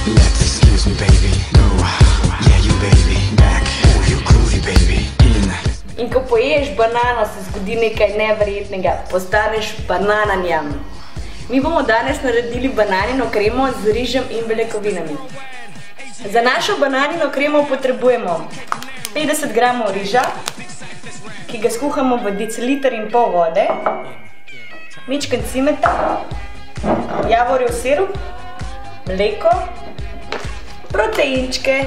Let's excuse me, baby. No, yeah, you baby. Back, oh, you groovy, baby. In ko poješ banano, se zgodi nekaj neverjetnega. Postaneš banananjam. Mi bomo danes naredili bananino kremo z rižem in beljakovinami. Za našo bananino kremo potrebujemo 50 gramov riža, ki ga skuhamo v deciliter in pol vode, mičken cimeta, javorjev sirup, mleko, proteinčke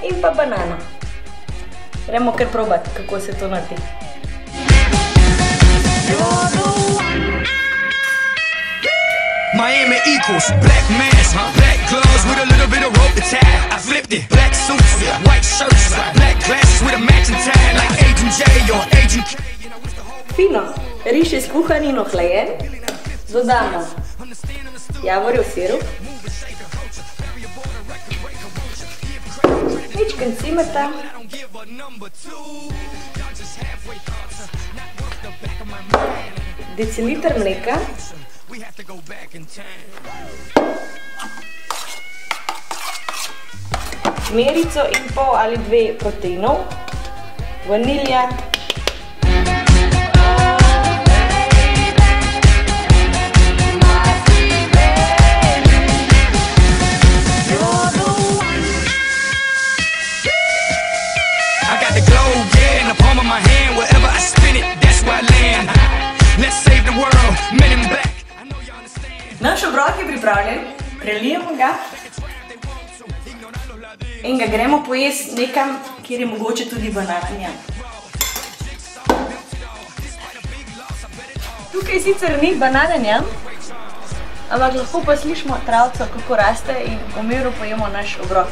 in pa banano. Gremo kar probati, kako se to naredi. Miami equals black mask, black gloves with a little bit of rope to tie. I flipped it, black suits, white shirts, black glasses with a matching tie, like Agent J or Agent K. Fino, riž je skuhan in ohlajen, dodamo javorjev sirup, mičken cimeta, deciliter mleka, merico in pol ali dve proteinov, vanilja, Naš obrok je pripravljen, prelijemo ga in ga gremo pojesti nekam, kjer je mogoče tudi banananja. Tukaj sicer ni banananja, ampak lahko pa slišimo travco, kako raste in v miru pojemo naš obrok.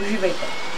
Uživajte!